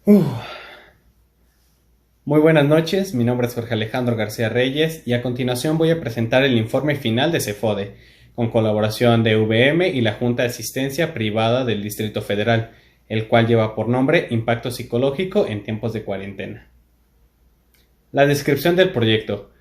Uf. Muy buenas noches, mi nombre es Jorge Alejandro García Reyes y a continuación voy a presentar el informe final de CEFODE, con colaboración de VM y la Junta de Asistencia Privada del Distrito Federal, el cual lleva por nombre Impacto Psicológico en tiempos de cuarentena. La descripción del proyecto.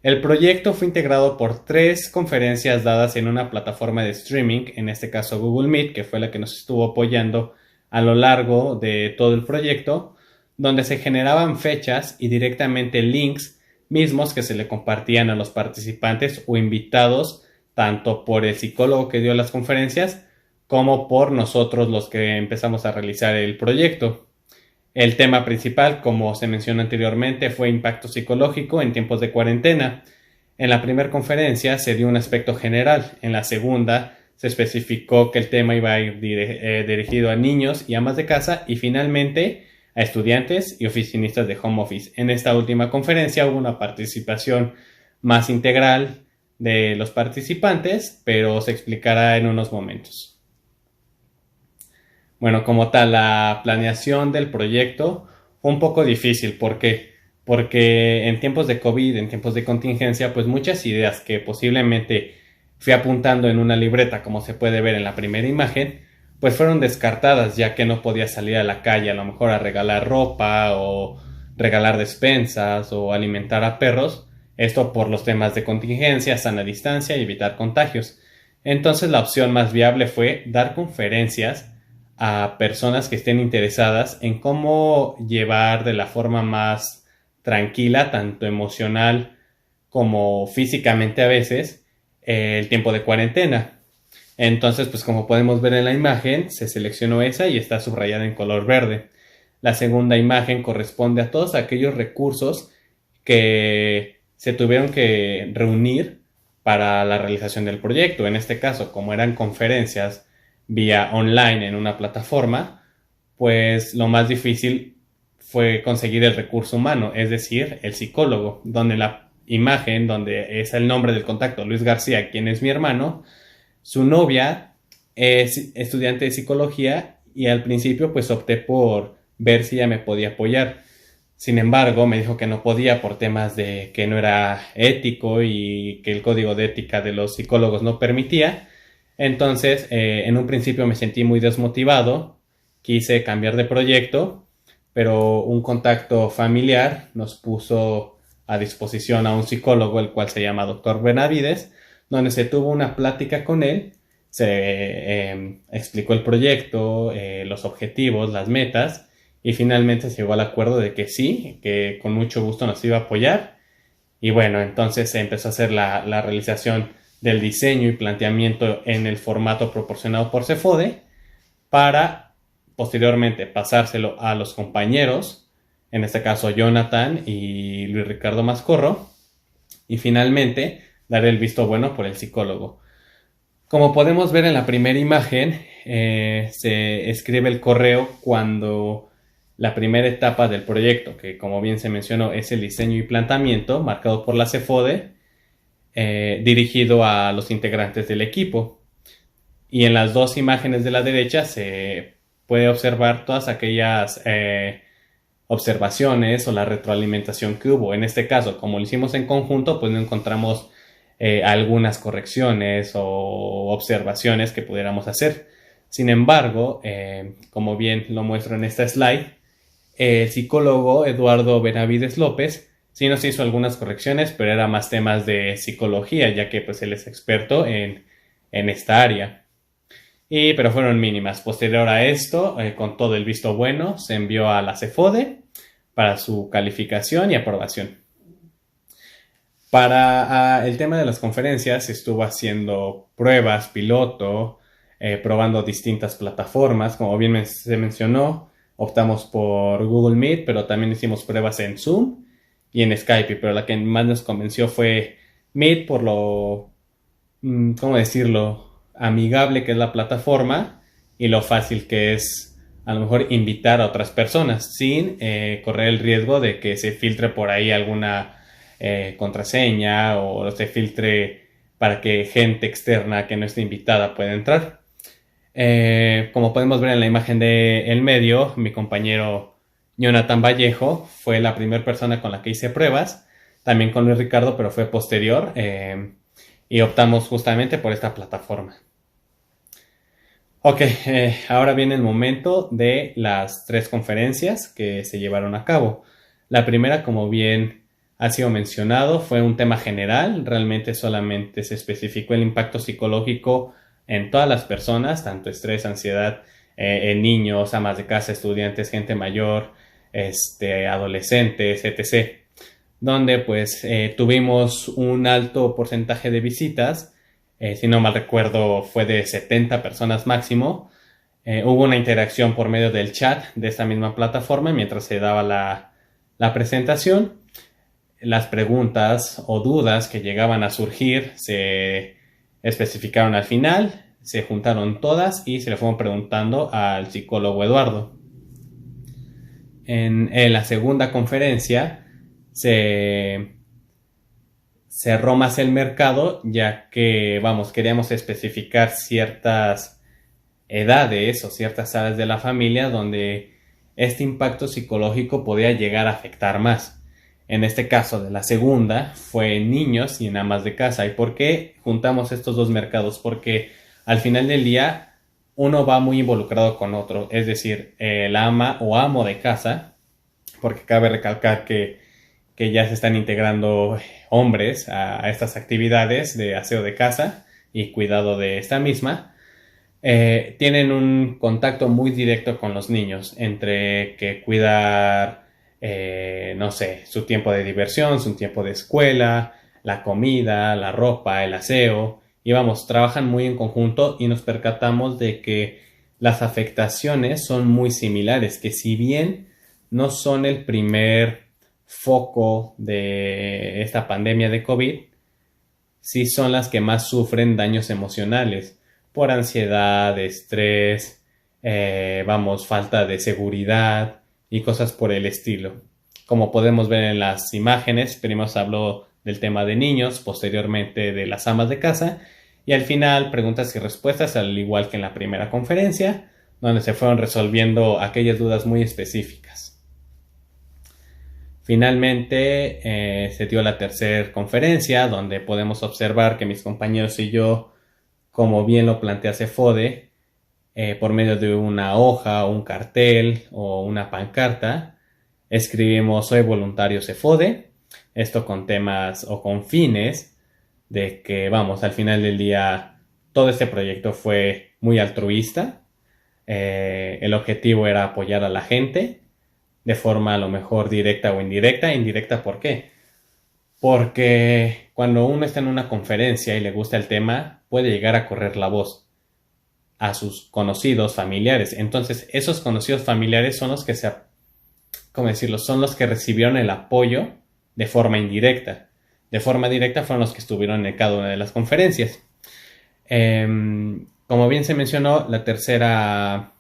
El proyecto fue integrado por 3 conferencias dadas en una plataforma de streaming, en este caso Google Meet, que fue la que nos estuvo apoyando a lo largo de todo el proyecto, donde se generaban fechas y directamente links mismos que se le compartían a los participantes o invitados, tanto por el psicólogo que dio las conferencias, como por nosotros los que empezamos a realizar el proyecto. El tema principal, como se mencionó anteriormente, fue impacto psicológico en tiempos de cuarentena. En la primera conferencia se dio un aspecto general, en la segunda se especificó que el tema iba a ir dirigido a niños y amas de casa y finalmente a estudiantes y oficinistas de home office. En esta última conferencia hubo una participación más integral de los participantes, pero se explicará en unos momentos. Bueno, como tal, la planeación del proyecto fue un poco difícil. ¿Por qué? Porque en tiempos de COVID, en tiempos de contingencia, pues muchas ideas que posiblemente fui apuntando en una libreta, como se puede ver en la primera imagen, pues fueron descartadas ya que no podía salir a la calle a lo mejor a regalar ropa o regalar despensas o alimentar a perros. Esto por los temas de contingencia, sana distancia y evitar contagios. Entonces la opción más viable fue dar conferencias a personas que estén interesadas en cómo llevar de la forma más tranquila, tanto emocional como físicamente a veces, el tiempo de cuarentena. Entonces, pues como podemos ver en la imagen, se seleccionó esa y está subrayada en color verde. La segunda imagen corresponde a todos aquellos recursos que se tuvieron que reunir para la realización del proyecto. En este caso, como eran conferencias vía online en una plataforma, pues lo más difícil fue conseguir el recurso humano, es decir, el psicólogo, donde la imagen, donde es el nombre del contacto, Luis García, quien es mi hermano, su novia es estudiante de psicología y al principio pues opté por ver si ella me podía apoyar. Sin embargo, me dijo que no podía por temas de que no era ético y que el código de ética de los psicólogos no permitía. Entonces, en un principio me sentí muy desmotivado, quise cambiar de proyecto, pero un contacto familiar nos puso a disposición a un psicólogo, el cual se llama Doctor Benavides, donde se tuvo una plática con él, se explicó el proyecto, los objetivos, las metas, y finalmente se llegó al acuerdo de que sí, que con mucho gusto nos iba a apoyar. Y bueno, entonces se empezó a hacer la realización del diseño y planteamiento en el formato proporcionado por CEFODE para posteriormente pasárselo a los compañeros, en este caso Jonathan y Luis Ricardo Mascorro, y finalmente dar el visto bueno por el psicólogo. Como podemos ver en la primera imagen, se escribe el correo cuando la primera etapa del proyecto, que como bien se mencionó es el diseño y planteamiento, marcado por la CEFODE, dirigido a los integrantes del equipo. Y en las dos imágenes de la derecha se puede observar todas aquellas observaciones o la retroalimentación que hubo. En este caso, como lo hicimos en conjunto, pues no encontramos algunas correcciones o observaciones que pudiéramos hacer. Sin embargo, como bien lo muestro en esta slide, el psicólogo Eduardo Benavides López sí nos hizo algunas correcciones, pero era más temas de psicología, ya que pues él es experto en esta área. Pero fueron mínimas. Posterior a esto, con todo el visto bueno, se envió a la CEFODE para su calificación y aprobación. Para el tema de las conferencias se estuvo haciendo pruebas piloto, probando distintas plataformas. Como bien se mencionó, optamos por Google Meet, pero también hicimos pruebas en Zoom y en Skype. Pero la que más nos convenció fue Meet por lo, ¿cómo decirlo?, amigable que es la plataforma y lo fácil que es a lo mejor invitar a otras personas sin correr el riesgo de que se filtre por ahí alguna contraseña o se filtre para que gente externa que no esté invitada pueda entrar. Como podemos ver en la imagen del medio, mi compañero Jonathan Vallejo fue la primera persona con la que hice pruebas, también con Luis Ricardo, pero fue posterior, y optamos justamente por esta plataforma. Ok, ahora viene el momento de las 3 conferencias que se llevaron a cabo. La primera, como bien ha sido mencionado, fue un tema general. Realmente solamente se especificó el impacto psicológico en todas las personas, tanto estrés, ansiedad, en niños, amas de casa, estudiantes, gente mayor, adolescentes, etc. Donde pues tuvimos un alto porcentaje de visitas. Si no mal recuerdo, fue de 70 personas máximo. Hubo una interacción por medio del chat de esta misma plataforma mientras se daba la presentación. Las preguntas o dudas que llegaban a surgir se especificaron al final, se juntaron todas y se le fueron preguntando al psicólogo Eduardo. En la segunda conferencia se cerró más el mercado, ya que, queríamos especificar ciertas edades o ciertas áreas de la familia donde este impacto psicológico podía llegar a afectar más. En este caso de la segunda fue en niños y en amas de casa. ¿Y por qué juntamos estos dos mercados? Porque al final del día uno va muy involucrado con otro, es decir, el ama o amo de casa, porque cabe recalcar que ya se están integrando hombres a estas actividades de aseo de casa y cuidado de esta misma. Tienen un contacto muy directo con los niños, entre que cuidar, su tiempo de diversión, su tiempo de escuela, la comida, la ropa, el aseo, y trabajan muy en conjunto y nos percatamos de que las afectaciones son muy similares, que si bien no son el primer foco de esta pandemia de COVID, sí son las que más sufren daños emocionales por ansiedad, estrés, falta de seguridad y cosas por el estilo. Como podemos ver en las imágenes, primero se habló del tema de niños, posteriormente de las amas de casa y al final preguntas y respuestas, al igual que en la primera conferencia, donde se fueron resolviendo aquellas dudas muy específicas. Finalmente se dio la tercera conferencia, donde podemos observar que mis compañeros y yo, como bien lo plantea CEFODE, por medio de una hoja, un cartel o una pancarta, escribimos "Soy voluntario CEFODE", esto con temas o con fines de que, al final del día, todo este proyecto fue muy altruista. El objetivo era apoyar a la gente de forma a lo mejor directa o indirecta. Indirecta, ¿por qué? Porque cuando uno está en una conferencia y le gusta el tema, puede llegar a correr la voz a sus conocidos familiares. Entonces, esos conocidos familiares son los que son los que recibieron el apoyo de forma indirecta. De forma directa fueron los que estuvieron en cada una de las conferencias. Como bien se mencionó, la tercera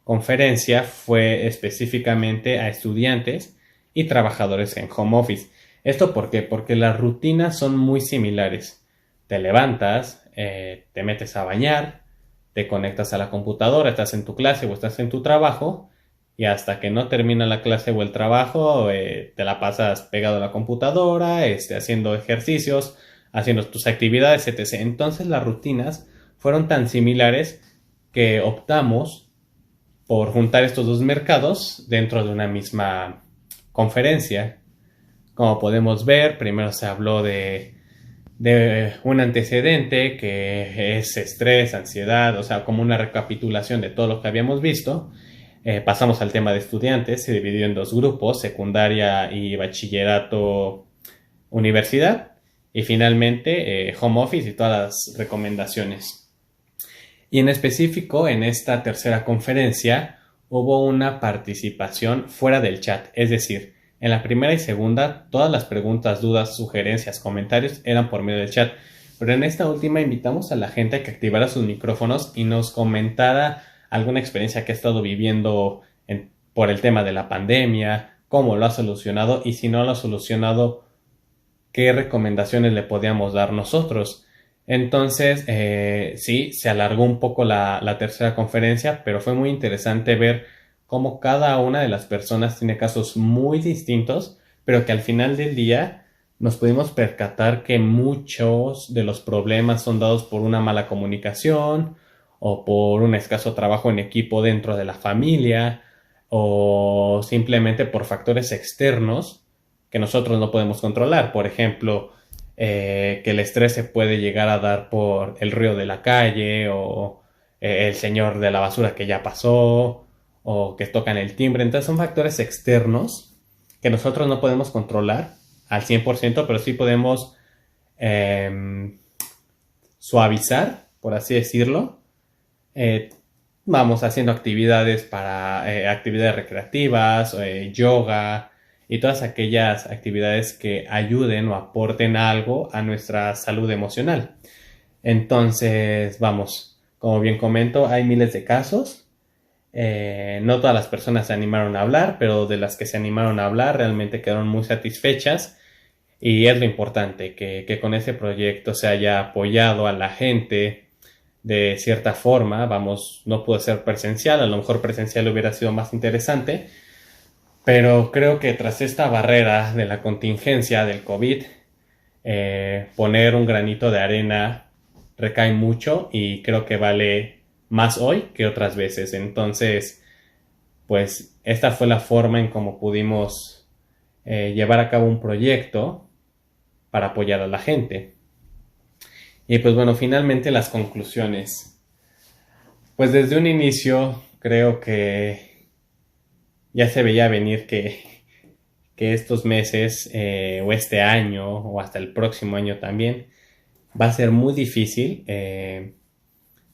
conferencia fue específicamente a estudiantes y trabajadores en home office. ¿Esto por qué? Porque las rutinas son muy similares. Te levantas, te metes a bañar, te conectas a la computadora, estás en tu clase o estás en tu trabajo y hasta que no termina la clase o el trabajo te la pasas pegado a la computadora, haciendo ejercicios, haciendo tus actividades, etc. Entonces las rutinas fueron tan similares que optamos por juntar estos dos mercados dentro de una misma conferencia. Como podemos ver, primero se habló de un antecedente que es estrés, ansiedad, como una recapitulación de todo lo que habíamos visto. Pasamos al tema de estudiantes, se dividió en dos grupos, secundaria y bachillerato universidad, y finalmente home office y todas las recomendaciones. Y en específico, en esta tercera conferencia hubo una participación fuera del chat, es decir, en la primera y segunda todas las preguntas, dudas, sugerencias, comentarios eran por medio del chat, pero en esta última invitamos a la gente a que activara sus micrófonos y nos comentara alguna experiencia que ha estado viviendo por el tema de la pandemia, cómo lo ha solucionado y si no lo ha solucionado, qué recomendaciones le podíamos dar nosotros. Entonces, sí, se alargó un poco la tercera conferencia, pero fue muy interesante ver cómo cada una de las personas tiene casos muy distintos, pero que al final del día nos pudimos percatar que muchos de los problemas son dados por una mala comunicación o por un escaso trabajo en equipo dentro de la familia o simplemente por factores externos que nosotros no podemos controlar. Por ejemplo, que el estrés se puede llegar a dar por el ruido de la calle o el señor de la basura que ya pasó o que tocan el timbre. Entonces son factores externos que nosotros no podemos controlar al 100%, pero sí podemos suavizar, por así decirlo. Eh, Vamos haciendo actividades actividades recreativas, yoga y todas aquellas actividades que ayuden o aporten algo a nuestra salud emocional. Entonces, vamos, como bien comento, hay miles de casos. No todas las personas se animaron a hablar, pero de las que se animaron a hablar realmente quedaron muy satisfechas. Y es lo importante, que con ese proyecto se haya apoyado a la gente de cierta forma. Vamos, no pudo ser presencial, a lo mejor presencial hubiera sido más interesante, pero creo que tras esta barrera de la contingencia del COVID, poner un granito de arena recae mucho y creo que vale más hoy que otras veces. Entonces, pues esta fue la forma en cómo pudimos llevar a cabo un proyecto para apoyar a la gente. Y pues bueno, finalmente las conclusiones. Pues desde un inicio creo que ya se veía venir que estos meses o este año o hasta el próximo año también va a ser muy difícil,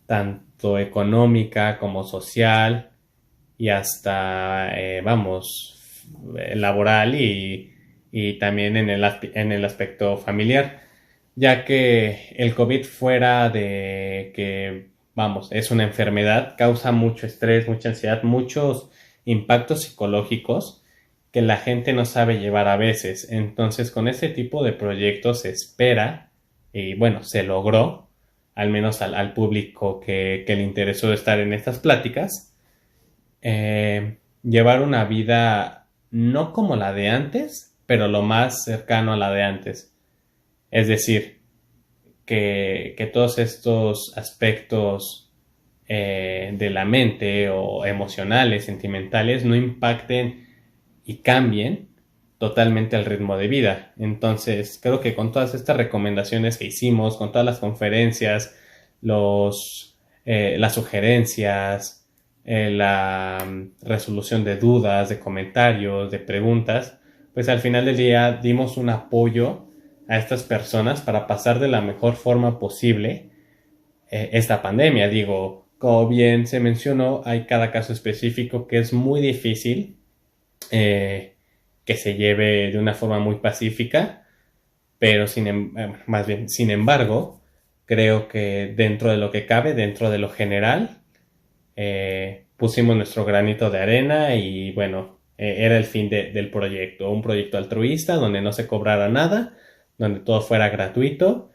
tanto económica como social y hasta, laboral y también en el aspecto familiar, ya que el COVID fuera de que, vamos, es una enfermedad, causa mucho estrés, mucha ansiedad, muchos impactos psicológicos que la gente no sabe llevar a veces. Entonces, con este tipo de proyectos se espera, y bueno, se logró, al menos al público que le interesó estar en estas pláticas, llevar una vida no como la de antes, pero lo más cercano a la de antes. Es decir, que todos estos aspectos de la mente o emocionales, sentimentales, no impacten y cambien totalmente el ritmo de vida. Entonces, creo que con todas estas recomendaciones que hicimos, con todas las conferencias, las sugerencias, la resolución de dudas, de comentarios, de preguntas, pues al final del día dimos un apoyo a estas personas para pasar de la mejor forma posible esta pandemia. Digo, como bien se mencionó, hay cada caso específico que es muy difícil que se lleve de una forma muy pacífica, pero sin embargo, creo que dentro de lo que cabe, dentro de lo general, pusimos nuestro granito de arena y bueno, era el fin del proyecto, un proyecto altruista donde no se cobrara nada, donde todo fuera gratuito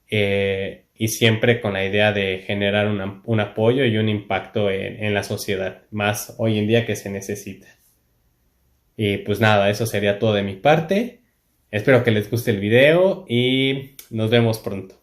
y siempre con la idea de generar un apoyo y un impacto en la sociedad, más hoy en día que se necesita. Y pues nada, eso sería todo de mi parte. Espero que les guste el video y nos vemos pronto.